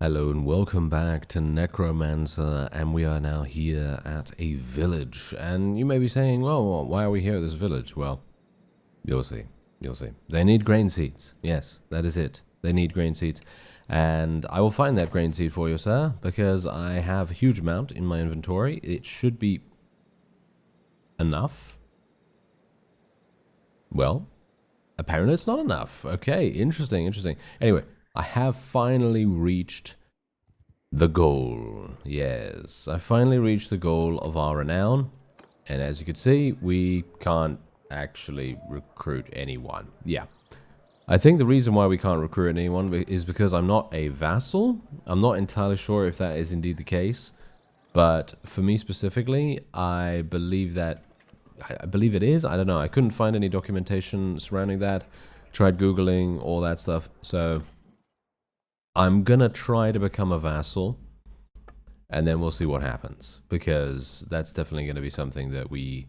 Hello and welcome back to Necromancer, and we are now here at a village. And you may be saying, well, why are we here at this village? Well, you'll see. You'll see. They need grain seeds. Yes, that is it. They need grain seeds. And I will find that grain seed for you, sir, because I have a huge amount in my inventory. It should be enough. Well, apparently it's not enough. Okay, interesting, interesting. Anyway, I have finally reached the goal. Yes, I finally reached the goal of our renown. And as you can see, we can't actually recruit anyone. Yeah. I think the reason why we can't recruit anyone is because I'm not a vassal. I'm not entirely sure if that is indeed the case. But for me specifically, I believe it is. I don't know. I couldn't find any documentation surrounding that. Tried Googling all that stuff. So I'm gonna try to become a vassal, and then we'll see what happens, because that's definitely going to be something that we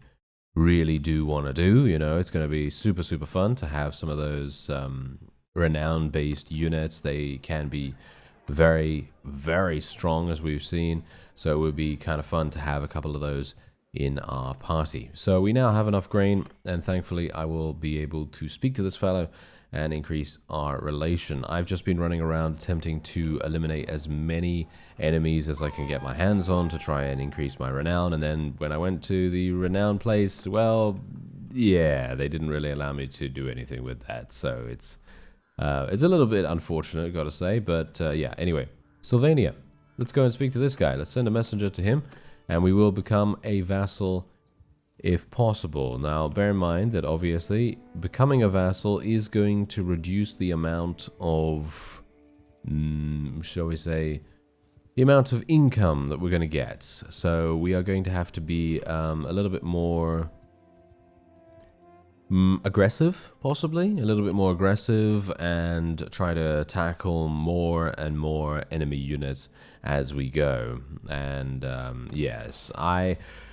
really do want to do. You know, it's going to be super, super fun to have some of those renown-based units. They can be very, very strong, as we've seen, so it would be kind of fun to have a couple of those in our party. So we now have enough grain, and thankfully I will be able to speak to this fellow and increase our relation. I've just been running around attempting to eliminate as many enemies as I can get my hands on to try and increase my renown, and then when I went to the renown place, well, yeah, they didn't really allow me to do anything with that, so it's a little bit unfortunate, gotta say, but yeah, anyway. Sylvania, let's go and speak to this guy. Let's send a messenger to him, and we will become a vassal if possible. Now, bear in mind that obviously becoming a vassal is going to reduce the amount of, shall we say, the amount of income that we're going to get. So we are going to have to be a little bit more aggressive, possibly. A little bit more aggressive, and try to tackle more and more enemy units as we go. And yes,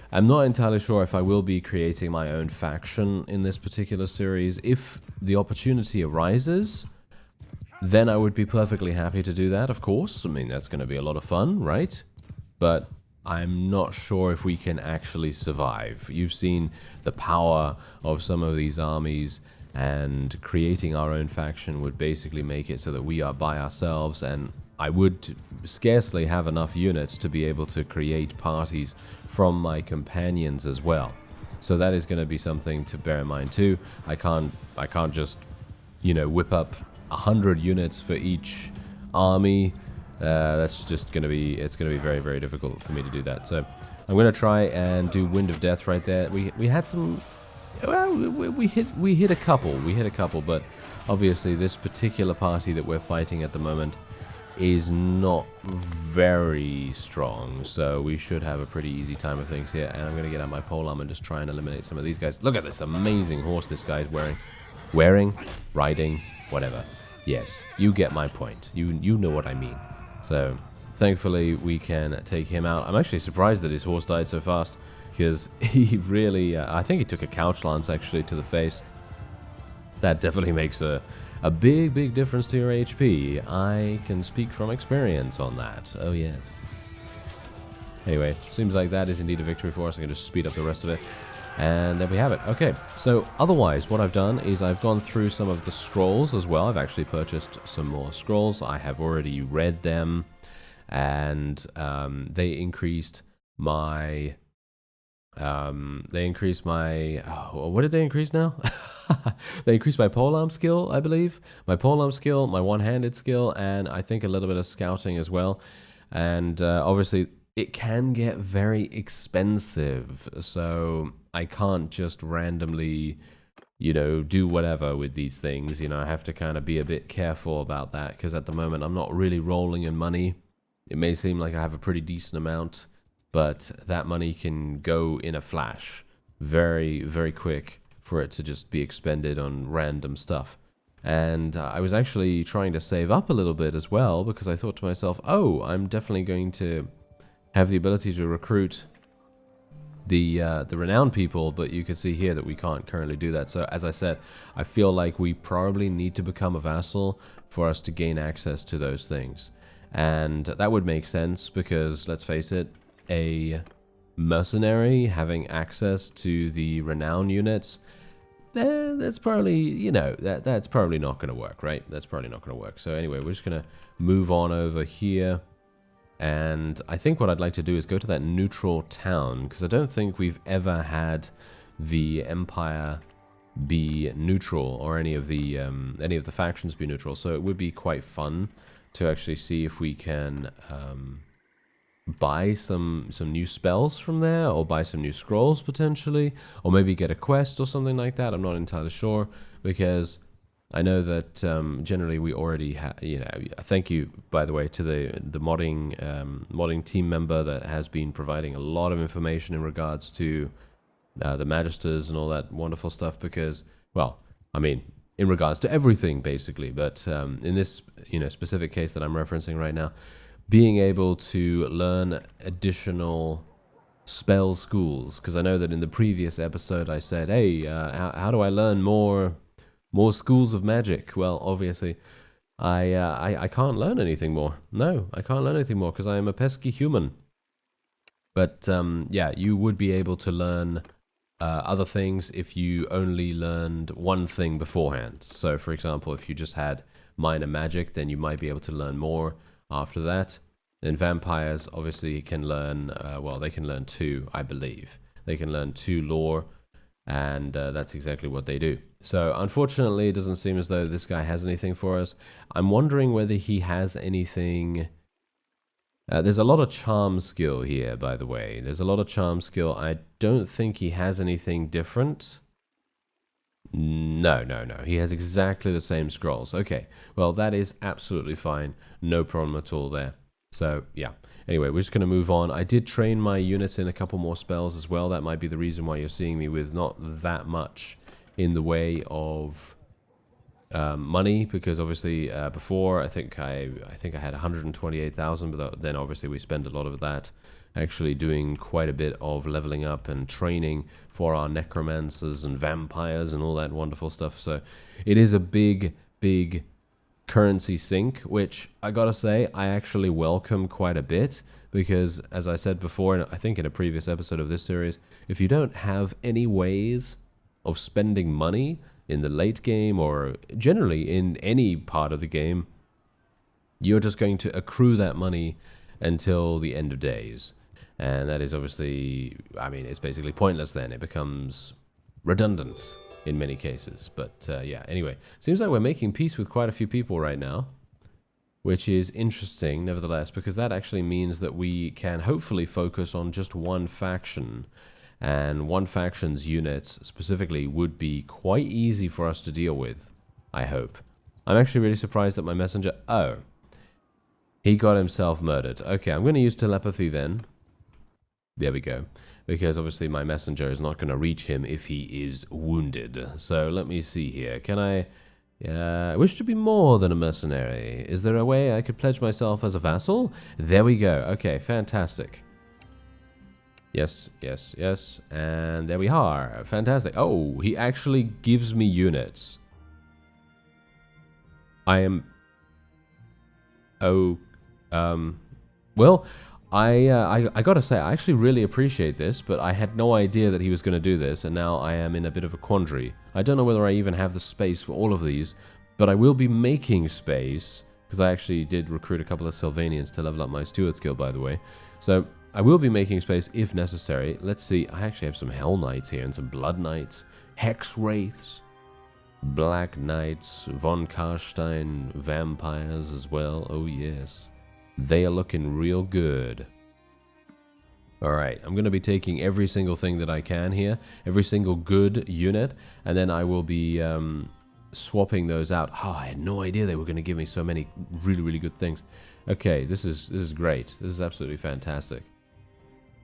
I'm not entirely sure if I will be creating my own faction in this particular series. If the opportunity arises, then I would be perfectly happy to do that, of course. I mean, that's going to be a lot of fun, right? But I'm not sure if we can actually survive. You've seen the power of some of these armies, and creating our own faction would basically make it so that we are by ourselves, and I would scarcely have enough units to be able to create parties from my companions as well. So that is going to be something to bear in mind too. I can't just, you know, whip up 100 units for each army. That's just going to be, it's going to be very, very difficult for me to do that. So I'm going to try and do Wind of Death right there. We had some, well, we hit a couple, but obviously this particular party that we're fighting at the moment is not very strong, so we should have a pretty easy time of things here. And I'm going to get out my polearm and just try and eliminate some of these guys. Look at this amazing horse this guy's riding, whatever. Yes, you get my point. You know what I mean. So thankfully we can take him out. I'm actually surprised that his horse died so fast, because he really, I think he took a couch lance actually to the face. That definitely makes a big, big difference to your HP. I can speak from experience on that. Oh, yes. Anyway, seems like that is indeed a victory for us. I can just speed up the rest of it. And there we have it. Okay, so otherwise, what I've done is I've gone through some of the scrolls as well. I've actually purchased some more scrolls. I have already read them, and they increased my... what did they increase now? They increased my polearm skill, I believe. My polearm skill, my one-handed skill, and I think a little bit of scouting as well. And obviously, it can get very expensive, so I can't just randomly, you know, do whatever with these things. You know, I have to kind of be a bit careful about that, because at the moment I'm not really rolling in money. It may seem like I have a pretty decent amount, but that money can go in a flash, very, very quick, for it to just be expended on random stuff. And I was actually trying to save up a little bit as well, because I thought to myself, oh, I'm definitely going to have the ability to recruit the renowned people, but you can see here that we can't currently do that. So as I said, I feel like we probably need to become a vassal for us to gain access to those things. And that would make sense because, let's face it, a mercenary having access to the renown units, that's probably, you know, that's probably not going to work, right? That's probably not going to work. So anyway, we're just going to move on over here. And I think what I'd like to do is go to that neutral town, because I don't think we've ever had the Empire be neutral, or any of the factions be neutral. So it would be quite fun to actually see if we can buy some new spells from there, or buy some new scrolls potentially, or maybe get a quest or something like that. I'm not entirely sure, because I know that generally we already have, you know, thank you, by the way, to the modding team member that has been providing a lot of information in regards to the Magisters and all that wonderful stuff, because, well, I mean, in regards to everything, basically, but in this, you know, specific case that I'm referencing right now, being able to learn additional spell schools, because I know that in the previous episode I said, hey, how do I learn more schools of magic? Well, obviously, I can't learn anything more. No, I can't learn anything more, because I am a pesky human. But, yeah, you would be able to learn other things if you only learned one thing beforehand. So, for example, if you just had minor magic, then you might be able to learn more after that. Then vampires obviously can learn, well, they can learn 2, I believe. They can learn 2 lore, and that's exactly what they do. So, unfortunately, it doesn't seem as though this guy has anything for us. I'm wondering whether he has anything. There's a lot of charm skill here, by the way. There's a lot of charm skill. I don't think he has anything different. No. He has exactly the same scrolls. Okay, well, that is absolutely fine. No problem at all there. So, yeah. Anyway, we're just going to move on. I did train my units in a couple more spells as well. That might be the reason why you're seeing me with not that much in the way of money, because obviously before I think I had 128,000, but then obviously we spent a lot of that actually doing quite a bit of leveling up and training for our necromancers and vampires and all that wonderful stuff. So it is a big currency sink, which I gotta say I actually welcome quite a bit, because as I said before, and I think in a previous episode of this series, if you don't have any ways of spending money in the late game, or generally in any part of the game, you're just going to accrue that money until the end of days. And that is obviously, I mean, it's basically pointless then. It becomes redundant in many cases. But yeah, anyway, seems like we're making peace with quite a few people right now, which is interesting nevertheless, because that actually means that we can hopefully focus on just one faction. And one faction's units specifically would be quite easy for us to deal with, I hope. I'm actually really surprised that my messenger... Oh. He got himself murdered. Okay, I'm going to use telepathy then. There we go. Because obviously my messenger is not going to reach him if he is wounded. So let me see here. Can I... I wish to be more than a mercenary. Is there a way I could pledge myself as a vassal? There we go. Okay, fantastic. Yes. And there we are. Fantastic. Oh, he actually gives me units. I am... Oh, well, I gotta say, I actually really appreciate this, but I had no idea that he was going to do this, and now I am in a bit of a quandary. I don't know whether I even have the space for all of these, but I will be making space, because I actually did recruit a couple of Sylvanians to level up my steward skill, by the way. So I will be making space if necessary. Let's see, I actually have some Hell Knights here, and some Blood Knights, Hex Wraiths, Black Knights, Von Karstein Vampires as well. Oh yes. They are looking real good. Alright, I'm going to be taking every single thing that I can here, every single good unit, and then I will be swapping those out. Oh, I had no idea they were going to give me so many really, really good things. Okay, this is great. This is absolutely fantastic.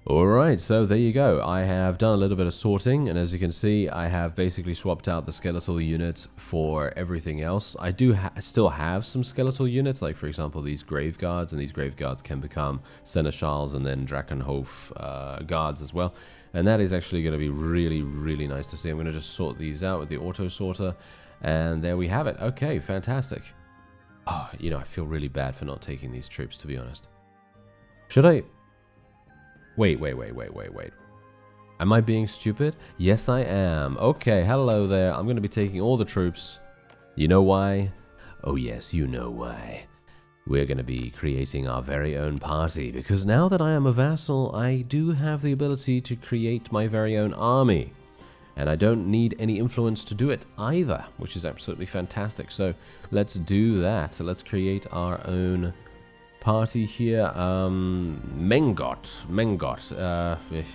Alright, so there you go. I have done a little bit of sorting, and as you can see, I have basically swapped out the skeletal units for everything else. I do still have some skeletal units, like for example these grave guards, and these grave guards can become seneschals and then Drakenhof guards as well. And that is actually going to be really, really nice to see. I'm going to just sort these out with the auto sorter, and there we have it. Okay, fantastic. Oh, you know, I feel really bad for not taking these troops, to be honest. Should I... Wait. Am I being stupid? Yes, I am. Okay, hello there. I'm going to be taking all the troops. You know why? Oh, yes, you know why. We're going to be creating our very own party, because now that I am a vassal, I do have the ability to create my very own army. And I don't need any influence to do it either, which is absolutely fantastic. So let's do that. So let's create our own party here. Mengot.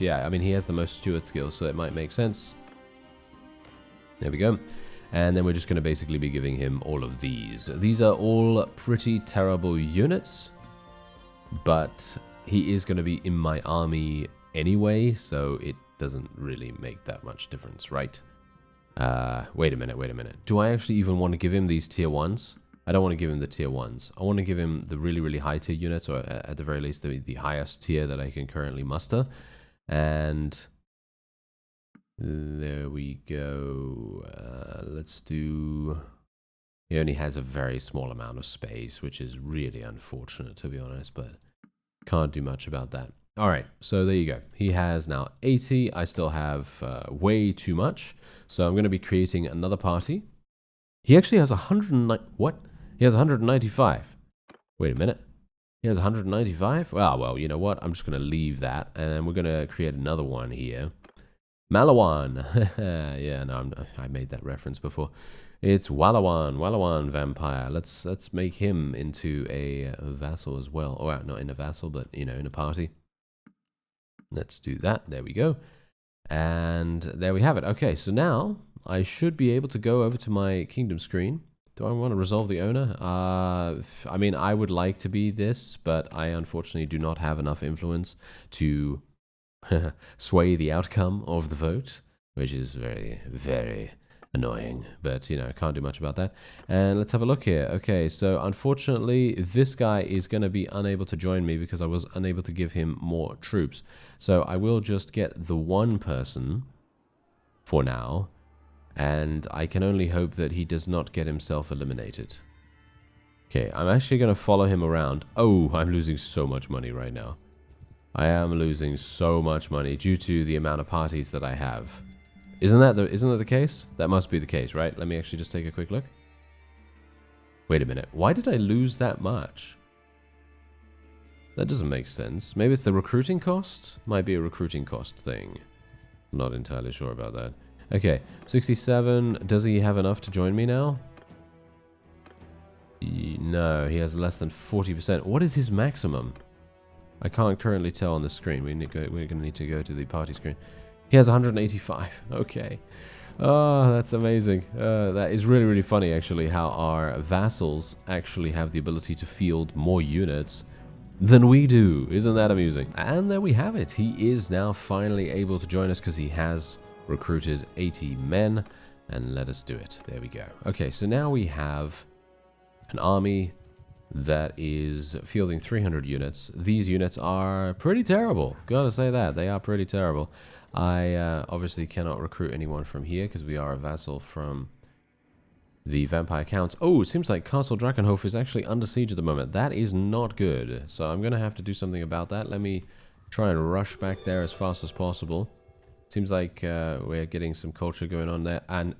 Yeah, I mean, he has the most steward skills, so it might make sense. There we go. And then we're just going to basically be giving him all of these. These are all pretty terrible units, but he is going to be in my army anyway, so it doesn't really make that much difference, right? Wait a minute. Do I actually even want to give him these tier 1s? I don't want to give him the tier 1s. I want to give him the really, really high tier units, or at the very least the highest tier that I can currently muster. And there we go. Let's do... He only has a very small amount of space, which is really unfortunate, to be honest, but can't do much about that. All right, so there you go. He has now 80. I still have way too much. So I'm going to be creating another party. He actually has 109. What? He has 195. Wait a minute. He has 195? Well, you know what? I'm just going to leave that. And we're going to create another one here. Malawan. Yeah, no, I made that reference before. It's Wallawan Vampire. Let's make him into a vassal as well. Or not in a vassal, but, you know, in a party. Let's do that. There we go. And there we have it. Okay, so now I should be able to go over to my kingdom screen. Do I want to resolve the owner? I mean, I would like to be this, but I unfortunately do not have enough influence to sway the outcome of the vote, which is very, very annoying, but, you know, I can't do much about that. And let's have a look here. Okay, so unfortunately, this guy is going to be unable to join me because I was unable to give him more troops. So I will just get the one person for now, and I can only hope that he does not get himself eliminated. Okay, I'm actually going to follow him around. Oh, I'm losing so much money right now. I am losing so much money due to the amount of parties that I have. Isn't that the case? That must be the case, right? Let me actually just take a quick look. Wait a minute. Why did I lose that much? That doesn't make sense. Maybe it's the recruiting cost? Might be a recruiting cost thing. I'm not entirely sure about that. Okay, 67. Does he have enough to join me now? No, he has less than 40%. What is his maximum? I can't currently tell on the screen. We're going to need to go to the party screen. He has 185. Okay. Oh, that's amazing. That is really, really funny, actually, how our vassals actually have the ability to field more units than we do. Isn't that amusing? And there we have it. He is now finally able to join us because he has recruited 80 men. And let us do it. There we go. Okay, so now we have an army that is fielding 300 units. These units are pretty terrible. Gotta say that. They are pretty terrible. I obviously cannot recruit anyone from here because we are a vassal from the vampire counts. Oh, it seems like Castle Drakenhof is actually under siege at the moment. That is not good. So I'm going to have to do something about that. Let me try and rush back there as fast as possible. Seems like we're getting some culture going on there. And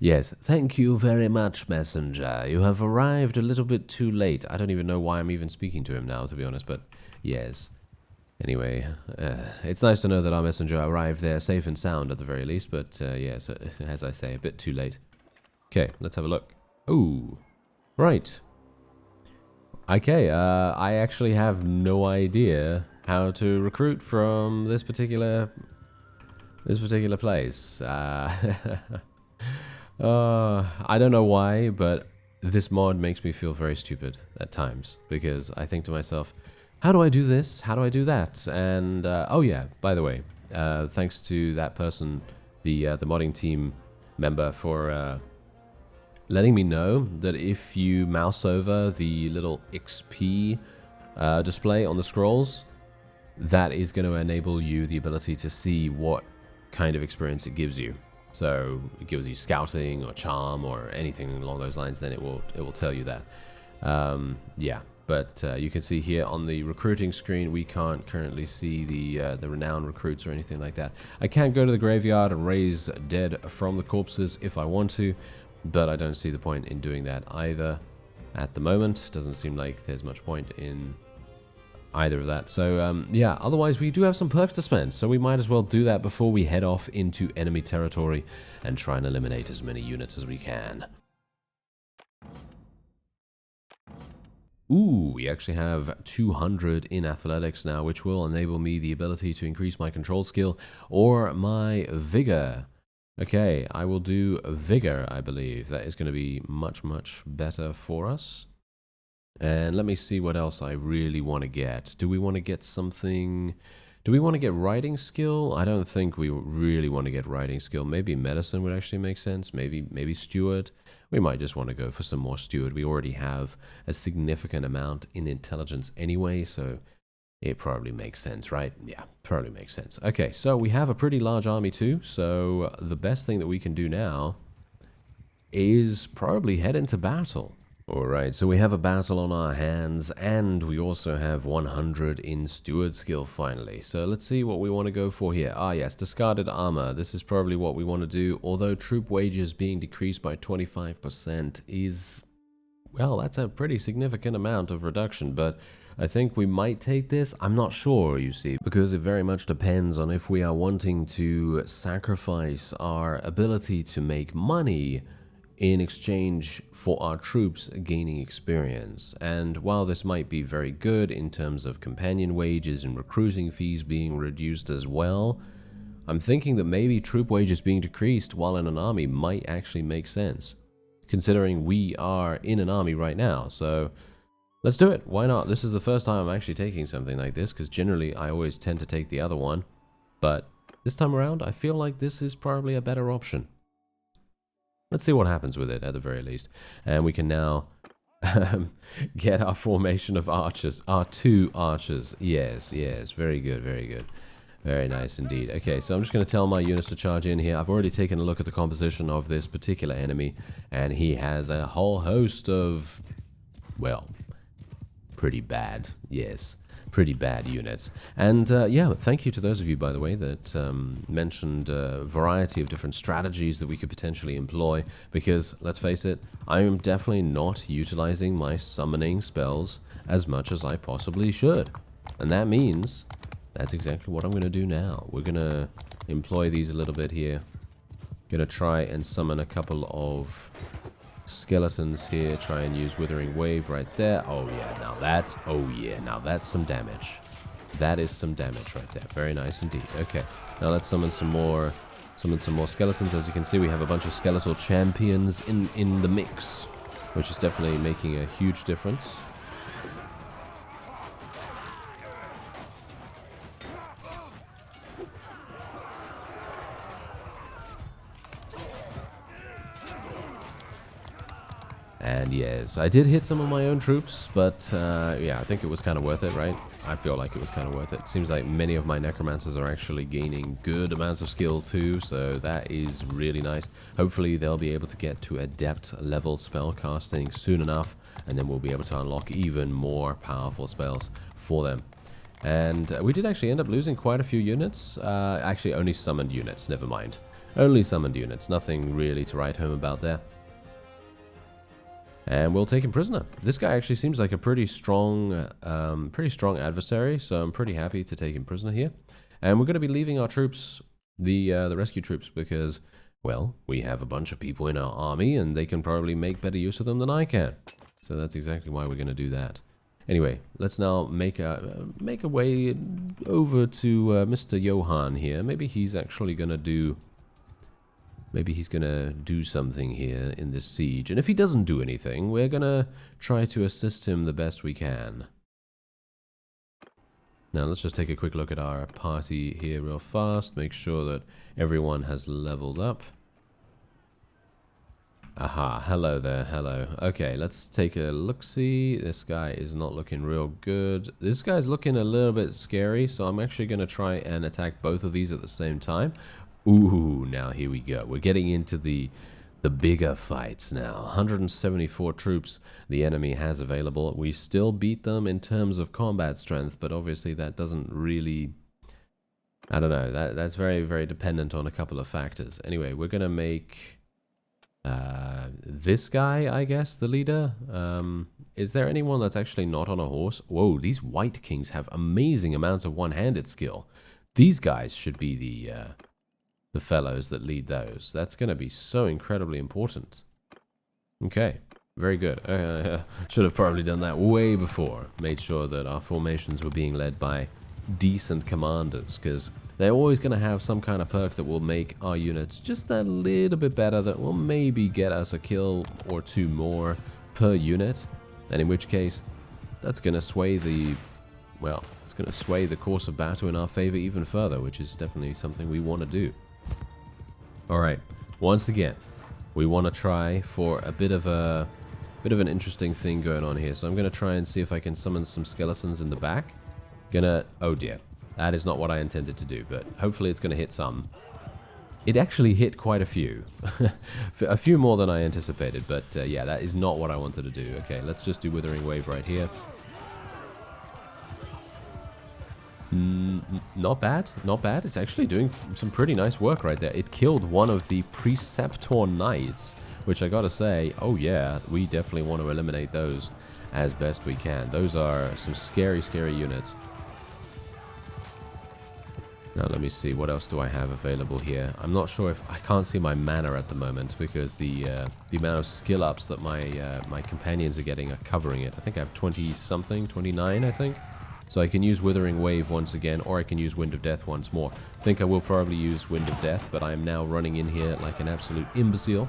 yes, thank you very much, messenger. You have arrived a little bit too late. I don't even know why I'm even speaking to him now, to be honest, but yes. Anyway, it's nice to know that our messenger arrived there safe and sound at the very least, but yes, as I say, a bit too late. Okay, let's have a look. Ooh, right. Okay, I actually have no idea how to recruit from this particular place. I don't know why, but this mod makes me feel very stupid at times, because I think to myself, how do I do this? How do I do that? And, oh yeah, by the way, thanks to that person, the modding team member, for letting me know that if you mouse over the little XP display on the scrolls, that is going to enable you the ability to see what kind of experience it gives you. So it gives you scouting or charm or anything along those lines, then it will tell you that. Yeah, but you can see here on the recruiting screen, we can't currently see the renowned recruits or anything like that. I can go to the graveyard and raise dead from the corpses if I want to, but I don't see the point in doing that either at the moment. Doesn't seem like there's much point in either of that. So yeah, otherwise we do have some perks to spend, so we might as well do that before we head off into enemy territory and try and eliminate as many units as we can. Ooh, we actually have 200 in athletics now, which will enable me the ability to increase my control skill or my vigor. Okay, I will do vigor, I believe. That is going to be much, much better for us. And let me see what else I really want to get. Do we want to get something... Do we want to get riding skill? I don't think we really want to get riding skill. Maybe medicine would actually make sense. Maybe steward. We might just want to go for some more steward. We already have a significant amount in intelligence anyway, so it probably makes sense, right? Yeah, probably makes sense. Okay, so we have a pretty large army too, so the best thing that we can do now is probably head into battle. Alright, so we have a battle on our hands, and we also have 100 in steward skill finally. So let's see what we want to go for here. Ah yes, discarded armor. This is probably what we want to do, although troop wages being decreased by 25% is... well, that's a pretty significant amount of reduction, but I think we might take this. I'm not sure, you see, because it very much depends on if we are wanting to sacrifice our ability to make money in exchange for our troops gaining experience. And while this might be very good in terms of companion wages and recruiting fees being reduced as well, I'm thinking that maybe troop wages being decreased while in an army might actually make sense, considering we are in an army right now. So let's do it. Why not? This is the first time I'm actually taking something like this, because generally I always tend to take the other one. But this time around, I feel like this is probably a better option. Let's see what happens with it, at the very least. And we can now get our formation of archers. Our 2 archers. Yes, yes. Very good, very good. Very nice indeed. Okay, so I'm just going to tell my units to charge in here. I've already taken a look at the composition of this particular enemy, and he has a whole host of, well, pretty bad, yes, pretty bad units. And yeah, thank you to those of you, by the way, that mentioned a variety of different strategies that we could potentially employ, because let's face it, I am definitely not utilizing my summoning spells as much as I possibly should. And that means that's exactly what I'm going to do now. We're going to employ these a little bit here. Going to try and summon a couple of skeletons here. Try and use Withering Wave right there. Oh yeah, now that's, oh yeah, now that's some damage. That is some damage right there. Very nice indeed. Okay, now let's summon some more skeletons. As you can see, we have a bunch of skeletal champions in the mix, which is definitely making a huge difference. And yes, I did hit some of my own troops, but yeah, I think it was kind of worth it, right? I feel like it was kind of worth it. Seems like many of my necromancers are actually gaining good amounts of skill too, so that is really nice. Hopefully they'll be able to get to adept level spell casting soon enough, and then we'll be able to unlock even more powerful spells for them. And we did actually end up losing quite a few units. Actually, only summoned units, never mind. Only summoned units, nothing really to write home about there. And we'll take him prisoner. This guy actually seems like a pretty strong adversary, so I'm pretty happy to take him prisoner here. And we're going to be leaving our troops, the rescue troops, because, well, we have a bunch of people in our army, and they can probably make better use of them than I can. So that's exactly why we're going to do that. Anyway, let's now make a way over to Mr. Johan here. Maybe he's actually going to do... Maybe he's going to do something here in this siege. And if he doesn't do anything, we're going to try to assist him the best we can. Now, let's just take a quick look at our party here real fast. Make sure that everyone has leveled up. Aha, hello there, hello. Okay, let's take a look-see. This guy is not looking real good. This guy's looking a little bit scary, so I'm actually going to try and attack both of these at the same time. Ooh, now here we go. We're getting into the bigger fights now. 174 troops the enemy has available. We still beat them in terms of combat strength, but obviously that doesn't really... I don't know. That's very, very dependent on a couple of factors. Anyway, we're going to make this guy, I guess, the leader. Is there anyone that's actually not on a horse? Whoa, these White Kings have amazing amounts of one-handed skill. These guys should be the fellows that lead those. That's going to be so incredibly important. Okay, very good. Should have probably done that way before. Made sure that our formations were being led by decent commanders, because they're always going to have some kind of perk that will make our units just a little bit better, that will maybe get us a kill or two more per unit, and in which case that's going to sway the... well, it's going to sway the course of battle in our favor even further, which is definitely something we want to do. Alright, once again, we want to try for a bit of an interesting thing going on here. So I'm going to try and see if I can summon some skeletons in the back. Oh dear, that is not what I intended to do, but hopefully it's going to hit some. It actually hit quite a few. A few more than I anticipated, but yeah, that is not what I wanted to do. Okay, let's just do Withering Wave right here. Not bad, not bad. It's actually doing some pretty nice work right there. It killed one of the Preceptor Knights, which I gotta say, oh yeah, we definitely want to eliminate those as best we can. Those are some scary, scary units. Now let me see, what else do I have available here? I'm not sure if... I can't see my mana at the moment because the amount of skill ups that my companions are getting are covering it. I think I have 20-something, 29 I think. So I can use Withering Wave once again, or I can use Wind of Death once more. I think I will probably use Wind of Death, but I am now running in here like an absolute imbecile.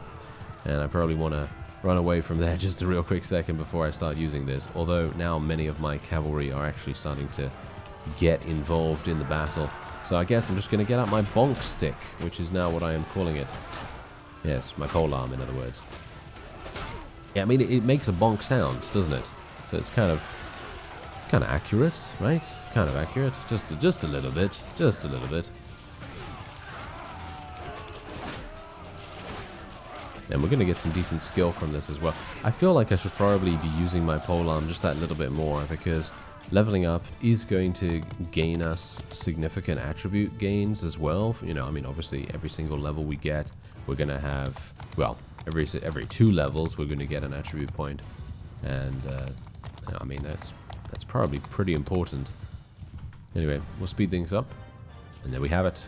And I probably want to run away from there just a real quick second before I start using this. Although now many of my cavalry are actually starting to get involved in the battle. So I guess I'm just going to get out my bonk stick, which is now what I am calling it. Yes, my polearm, in other words. Yeah, I mean, it makes a bonk sound, doesn't it? So it's kind of accurate, right? Kind of accurate. Just a little bit. Just a little bit. And we're going to get some decent skill from this as well. I feel like I should probably be using my polearm just that little bit more, because leveling up is going to gain us significant attribute gains as well. You know, I mean, obviously every single level we get, we're going to have, well, every 2 levels we're going to get an attribute point. And I mean, that's probably pretty important. Anyway, we'll speed things up, and there we have it.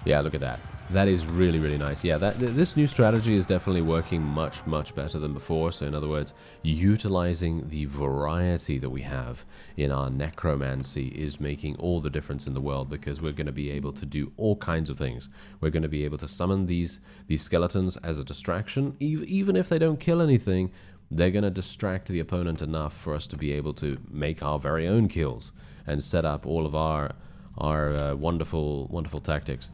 Yeah, look at that. That is really, really nice. Yeah, this new strategy is definitely working much, much better than before. So in other words, utilizing the variety that we have in our necromancy is making all the difference in the world, because we're going to be able to do all kinds of things. We're going to be able to summon these skeletons as a distraction. Even if they don't kill anything, they're going to distract the opponent enough for us to be able to make our very own kills and set up all of our wonderful, wonderful tactics.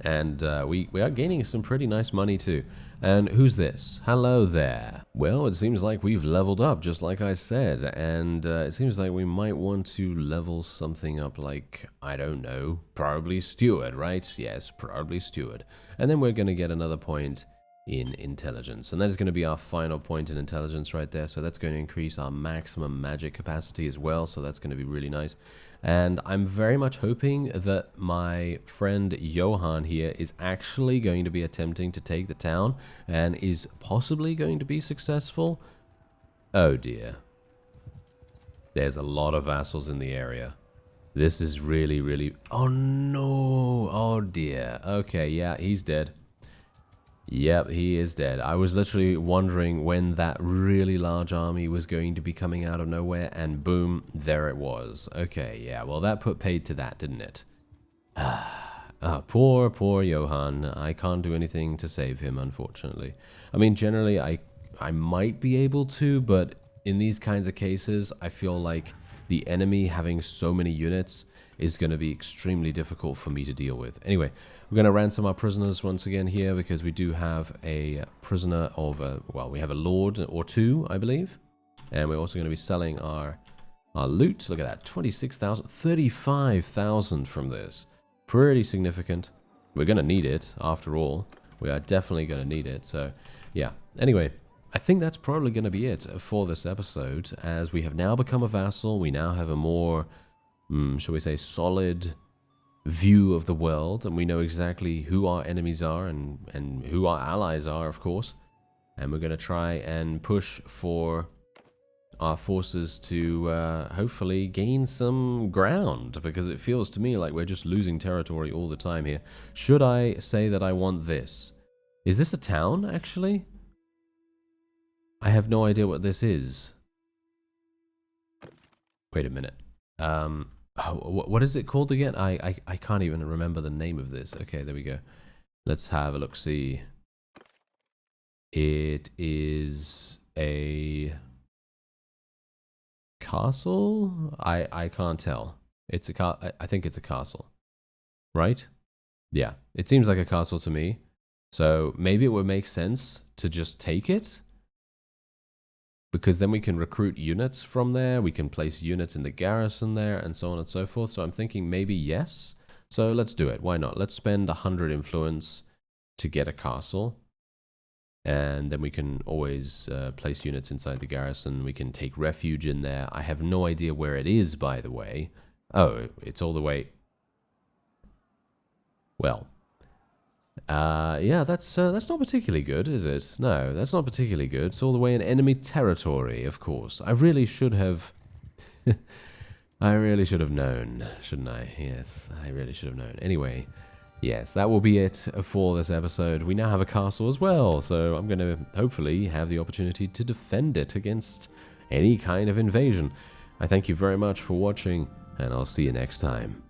And we are gaining some pretty nice money too. And who's this? Hello there. Well, it seems like we've leveled up, just like I said. And it seems like we might want to level something up like, I don't know, probably Steward, right? Yes, probably Steward. And then we're going to get another point in intelligence, and that is going to be our final point in intelligence right there. So that's going to increase our maximum magic capacity as well, so that's going to be really nice. And I'm very much hoping that my friend Johan here is actually going to be attempting to take the town and is possibly going to be successful. Oh dear, there's a lot of vassals in the area. This is really, really... oh no, oh dear. Okay, yeah, he's dead. Yep, he is dead. I was literally wondering when that really large army was going to be coming out of nowhere, and boom, there it was. Okay, yeah, well, that put paid to that, didn't it? Poor Johan. I can't do anything to save him, unfortunately. I mean, generally, I might be able to, but in these kinds of cases, I feel like the enemy having so many units is going to be extremely difficult for me to deal with. Anyway, we're going to ransom our prisoners once again here, because we do have a prisoner of, well, we have a lord or two, I believe. And we're also going to be selling our loot. Look at that, 26,000, 35,000 from this. pretty significant. We're going to need it, after all. We are definitely going to need it, so yeah. Anyway, I think that's probably going to be it for this episode, as we have now become a vassal. We now have a more, shall we say, solid view of the world, and we know exactly who our enemies are and who our allies are, of course. And we're going to try and push for our forces to hopefully gain some ground, because it feels to me like we're just losing territory all the time here. Should I say that I want this? Is this a town, actually? I have no idea what this is. Wait a minute. What is it called again? I can't even remember the name of this. Okay, there we go. Let's have a look-see. It is a castle? I can't tell. It's a I think it's a castle. Right? Yeah, it seems like a castle to me. So maybe it would make sense to just take it, because then we can recruit units from there, we can place units in the garrison there, and so on and so forth. So I'm thinking maybe yes. So let's do it. Why not? Let's spend 100 influence to get a castle. And then we can always place units inside the garrison. We can take refuge in there. I have no idea where it is, by the way. Oh, it's all the way... Well... yeah, that's not particularly good, is it? No, that's not particularly good. It's all the way in enemy territory, of course. I really should have... I really should have known, shouldn't I? Yes, I really should have known. Anyway, yes, that will be it for this episode. We now have a castle as well, so I'm going to hopefully have the opportunity to defend it against any kind of invasion. I thank you very much for watching, and I'll see you next time.